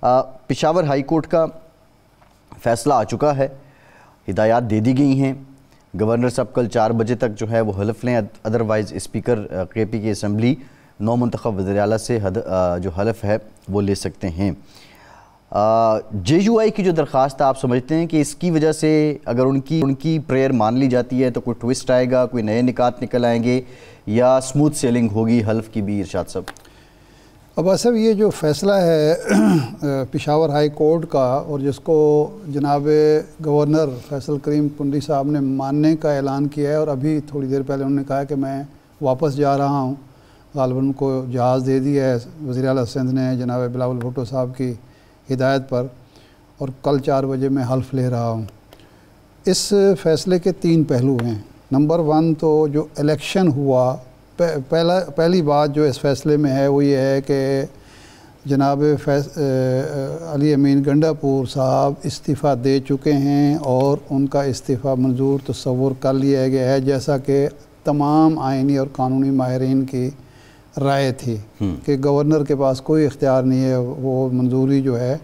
Peshawar high court का फ़ैसला आ चुका है, हिदायत दे दी गई हैं। गवर्नर साहब कल 4 बजे तक जो है वो हलफ लें, अदरवाइज़ स्पीकर KP की असम्बली नौ मुंतखब वज़ीर आला से जो हलफ है वो ले सकते हैं। JUI की जो दरख्वास्त आप समझते हैं कि इसकी वजह से अगर उनकी प्रेयर मान ली जाती है तो कोई ट्विस्ट आएगा, कोई नए निकात निकल आएंगे या स्मूथ सेलिंग होगी हल्फ की भी? इरशाद साहब, अब असल ये जो फ़ैसला है पेशावर हाई कोर्ट का और जिसको जनाब गवर्नर फैसल करीम पुंडी साहब ने मानने का ऐलान किया है, और अभी थोड़ी देर पहले उन्होंने कहा कि मैं वापस जा रहा हूँ, गालिबन को जहाज़ दे दिया है वज़ीर आला सिंध ने जनाब बिलावल भुट्टो साहब की हिदायत पर, और कल 4 बजे मैं हल्फ ले रहा हूँ। इस फ़ैसले के 3 पहलू हैं। नंबर 1 तो जो इलेक्शन हुआ, पहली बात जो इस फ़ैसले में है वो ये है कि जनाब अली अमीन गंडापुर साहब इस्तीफ़ा दे चुके हैं और उनका इस्तीफ़ा मंजूर तस्वुर कर लिया गया है, जैसा कि तमाम आइनी और कानूनी माहिरीन की राय थी कि गवर्नर के पास कोई इख्तियार नहीं है, वो मंजूरी जो है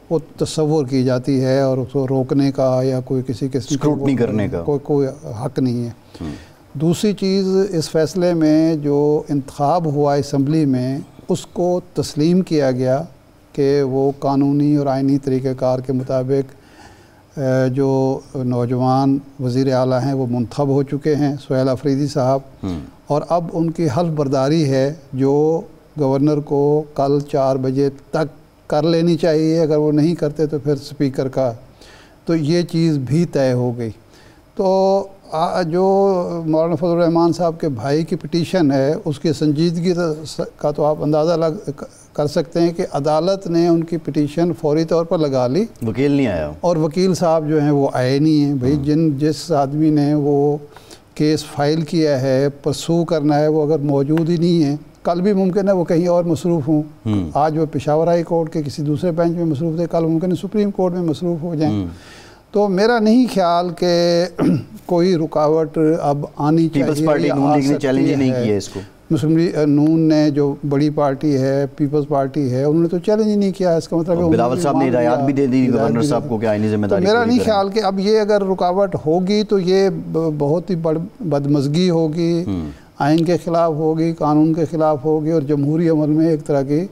वो तस्वुर की जाती है और उसको रोकने का या कोई किसी किस्म स्क्रूटनी करने का कोई हक नहीं है। दूसरी चीज़, इस फ़ैसले में जो इंतखाब हुआ असम्बली में उसको तस्लीम किया गया कि वो कानूनी और आइनी तरीक़ेकार के मुताबिक जो नौजवान वज़ीर आला हैं वो मुंतखब हो चुके हैं, सुहेल अफरीदी साहब, और अब उनकी हल्फ बर्दारी है जो गवर्नर को कल 4 बजे तक कर लेनी चाहिए। अगर वो नहीं करते तो फिर स्पीकर का, तो ये चीज़ भी तय हो गई। तो जो मौलाना फजल रहमान साहब के भाई की पिटीशन है उसकी संजीदगी का तो आप अंदाज़ा कर सकते हैं कि अदालत ने उनकी पिटीशन फौरी तौर पर लगा ली। वकील नहीं आया और वकील साहब जो हैं वो आए नहीं हैं। भाई जिस आदमी ने वो केस फाइल किया है, परसू करना है, वो अगर मौजूद ही नहीं है, कल भी मुमकिन है वो कहीं और मसरूफ़ हों। आज वो पेशावर हाई कोर्ट के किसी दूसरे बेंच में मसरूफ़ थे, कल मुमकिन है सुप्रीम कोर्ट में मसरूफ़ हो जाएं। तो मेरा नहीं ख्याल कि कोई रुकावट अब आनी चाहिए। पीपल्स पार्टी नून लीग ने चैलेंज नहीं किया इसको। मुस्लिम लीग नून ने, जो बड़ी पार्टी है पीपल्स पार्टी है, उन्होंने तो चैलेंज ही नहीं किया। इसका मतलब बिलावल साहब ने हिदायत भी दे दी गवर्नर साहब को कि आईनी जिम्मेदारी। मेरा नहीं ख्याल कि अब ये अगर रुकावट होगी तो ये बहुत ही बदमज़गी होगी, आइन के ख़िलाफ़ होगी, कानून के ख़िलाफ़ होगी, और जमहूरी अमल में एक तरह की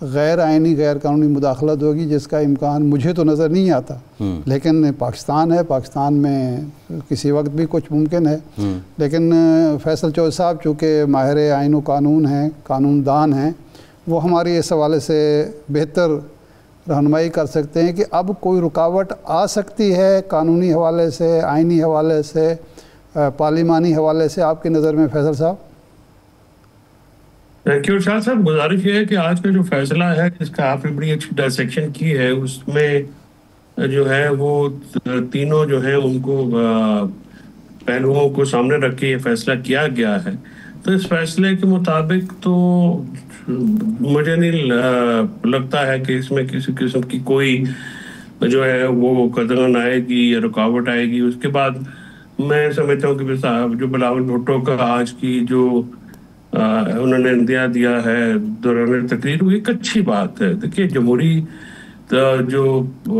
गैर आइनी गैर कानूनी मुदाखलत होगी, जिसका इम्कान मुझे तो नज़र नहीं आता। लेकिन पाकिस्तान है, पाकिस्तान में किसी वक्त भी कुछ मुमकिन है। लेकिन फैसल चौधरी साहब चूँकि माहिर आइन व कानून हैं, कानूनदान हैं, वो हमारी इस हवाले से बेहतर रहनुमाई कर सकते हैं कि अब कोई रुकावट आ सकती है कानूनी हवाले से, आइनी हवाले से, पार्लिमानी हवाले से। आपकी नज़र में फैसल साहब? शाह साहब, गुजारिश ये है कि आज का जो फैसला है जिसका आपने बड़ी अच्छी डायसेक्शन की है, उसमें जो है वो तीनों जो है उनको पहलुओं को सामने रख के ये फैसला किया गया है। तो इस फैसले के मुताबिक तो मुझे नहीं लगता है कि इसमें किसी किस्म की कोई जो है वो कदम आएगी या रुकावट आएगी। उसके बाद मैं समझता हूँ कि जो बिलावल भुट्टो का आज की जो उन्होंने इंदिया दिया है दौरान तकरीर, वो एक अच्छी बात है। देखिए, जो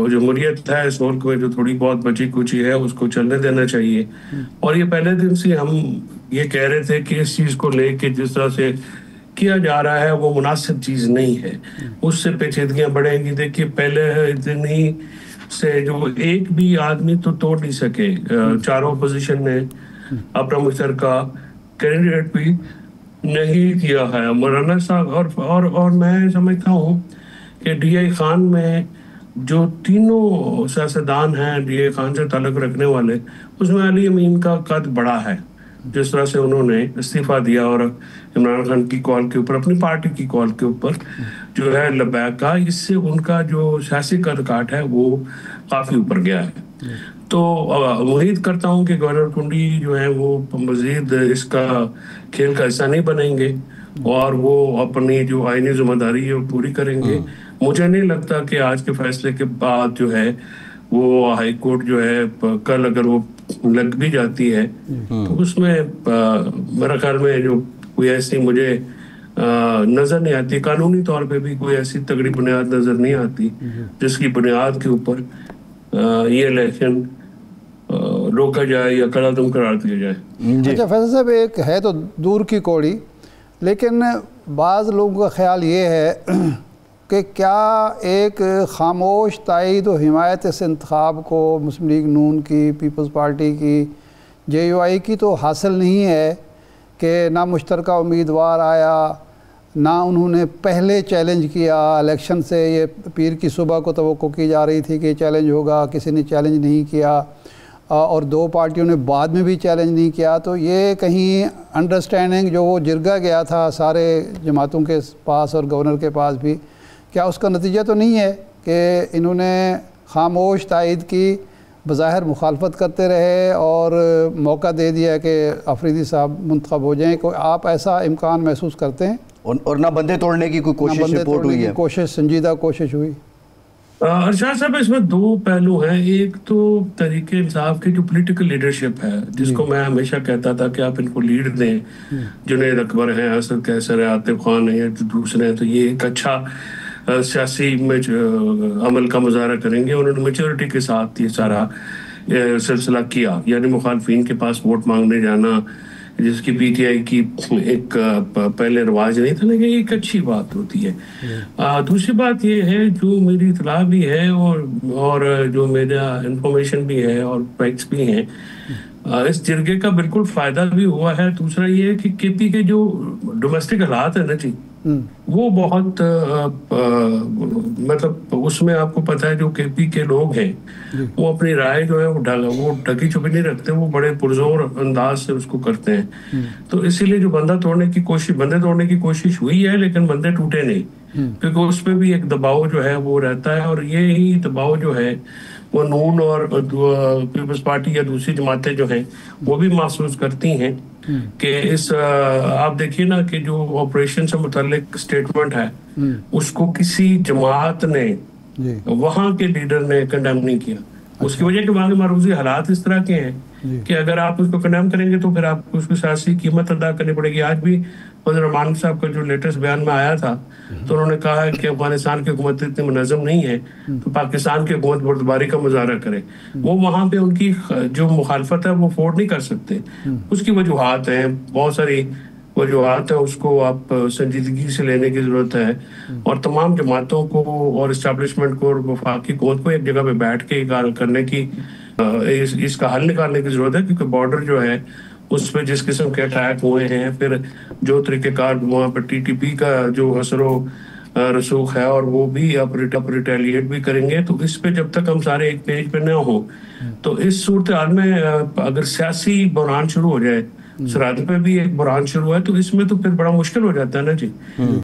जमहूरियत है इस मुल्क में, जो थोड़ी बहुत बची कुची है, उसको चलने देना चाहिए। और ये पहले दिन से हम ये कह रहे थे कि इस चीज़ को लेके जिस तरह से किया जा रहा है वो मुनासिब चीज़ नहीं है, उससे पेचीदगियाँ बढ़ेंगी। देखिए, पहले दिन ही से जो एक भी आदमी तो तोड़ नहीं सके, चारों अपोजिशन ने अपना मुश्तरका कैंडिडेट भी नहीं किया है मौलाना साहब। और मैं समझता हूँ कि DI खान में जो तीनों सियासतदान हैं DI खान से ताल्लुक़ रखने वाले, उसमें अली अमीन का कद बड़ा है। जिस तरह से उन्होंने इस्तीफ़ा दिया और इमरान खान की कॉल के ऊपर, अपनी पार्टी की कॉल के ऊपर जो है लबैक का, इससे उनका जो सियासी कद काठ है वो काफ़ी ऊपर गया है। तो उम्मीद करता हूँ कि गवर्नर कुंडी जो है वो मज़ीद इसका खेल का हिस्सा नहीं बनेंगे और वो अपनी जो आईनी जिम्मेदारी है वो पूरी करेंगे। मुझे नहीं लगता कि आज के फैसले के बाद जो है वो हाई कोर्ट जो है कल अगर वो लग भी जाती है तो उसमें मेरा ख्याल में जो कोई ऐसी मुझे नजर नहीं आती, कानूनी तौर पे भी कोई ऐसी तगड़ी बुनियाद नजर नहीं आती जिसकी बुनियाद के ऊपर ये इलेक्शन रोका जाए या कड़ादम करार दिया जाए। अच्छा फैसल साहब, एक है तो दूर की कौड़ी, लेकिन बाज़ लोगों का ख्याल ये है कि क्या एक खामोश तायद और हिमायत इस इंतखाब को मुस्लिम लीग नून की, पीपल्स पार्टी की, JUI की तो हासिल नहीं है कि ना मुश्तरका उम्मीदवार आया, ना उन्होंने पहले चैलेंज किया इलेक्शन से। ये पीर की सुबह को तवक्को की जा रही थी कि चैलेंज होगा, किसी ने चैलेंज नहीं किया, और दो पार्टियों ने बाद में भी चैलेंज नहीं किया। तो ये कहीं अंडरस्टैंडिंग जो वो जिरगा गया था सारे जमातों के पास और गवर्नर के पास भी, क्या उसका नतीजा तो नहीं है कि इन्होंने खामोश तायद की, बज़ाहिर मुखालफत करते रहे और मौका दे दिया कि अफरीदी साहब मुंतखब हो जाएं? कोई आप ऐसा इम्कान महसूस करते हैं? और ना बंदे तोड़ने की कोई कोशिश रिपोर्ट हुई है? कोशिश, संजीदा कोशिश हुई? अरशद साहब, इसमें दो पहलू हैं। एक तो तहरीक इंसाफ की जो पॉलिटिकल लीडरशिप है, जिसको मैं हमेशा कहता था कि आप इनको लीड दें। जुनैद अकबर हैं, असद कैसर है, आतिफ खान है, जो दूसरे हैं, तो ये एक अच्छा सियासी अमल का मुजाहरा करेंगे। उन्होंने मेच्योरिटी के साथ ये सारा सिलसिला किया, यानी मुखालफिन के पास वोट मांगने जाना, जिसकी PTI की एक पहले रिवाज नहीं था, लेकिन एक अच्छी बात होती है। दूसरी बात ये है, जो मेरी इतला भी है और जो मेरा इंफॉर्मेशन भी है और फैक्ट्स भी हैं, इस जिरगे का बिल्कुल फायदा भी हुआ है। दूसरा ये है कि KP के जो डोमेस्टिक हालात है ना जी, वो बहुत मतलब उसमें आपको पता है जो KP के लोग हैं वो अपनी राय जो है वो ढकी छुपी नहीं रखते, वो बड़े पुरजोर अंदाज से उसको करते हैं। तो इसीलिए जो बंदे तोड़ने की कोशिश हुई है, लेकिन बंदे टूटे नहीं, क्योंकि उस पर भी एक दबाव जो है वो रहता है। और ये ही दबाव जो है वो नून और पीपल्स पार्टी या दूसरी जमातें जो हैं वो भी महसूस करती हैं कि इस आप देखिए ना कि जो ऑपरेशन से मुतालिक स्टेटमेंट है उसको किसी जमात ने, वहां के लीडर ने कंडेम नहीं किया। उसकी वजह के वहां के मारूजी हालात इस तरह के हैं कि अगर आप उसको कंडेम करेंगे तो फिर आपको उसकी सियासी कीमत अदा करनी पड़ेगी। आज भी रहमान साहब का जो लेटेस्ट बयान में आया था, तो उन्होंने कहा है कि अफगानिस्तान की हुकूमत इतनी मुनज़्ज़म नहीं है तो पाकिस्तान की हुकूमत बर्दबारी का मुजाहरा करे। वो वहाँ पे उनकी जो मुखालफत है वो अफोर्ड नहीं कर सकते। उसकी वजूहात हैं, बहुत सारी वजूहात है, उसको आप संजीदगी से लेने की ज़रूरत है। और तमाम जमातों को और इस्टेब्लिशमेंट को और वफाकी हुकूमत को एक जगह पे बैठ के करने की इसका हल निकालने की ज़रूरत है, क्योंकि बॉर्डर जो है उस पर जिस किस्म के अटैक हुए हैं, फिर जो तरीक़ेकार वहाँ पर TTP का जो असर रसूख है और वो भी अब रिटेलिएट भी करेंगे, तो इस पे जब तक हम सारे एक पेज पे ना हो, तो इस सूरत हाल में अगर सियासी बहरान शुरू हो जाए, सरहद पे भी एक बहरान शुरू है, तो इसमें तो फिर बड़ा मुश्किल हो जाता है ना जी।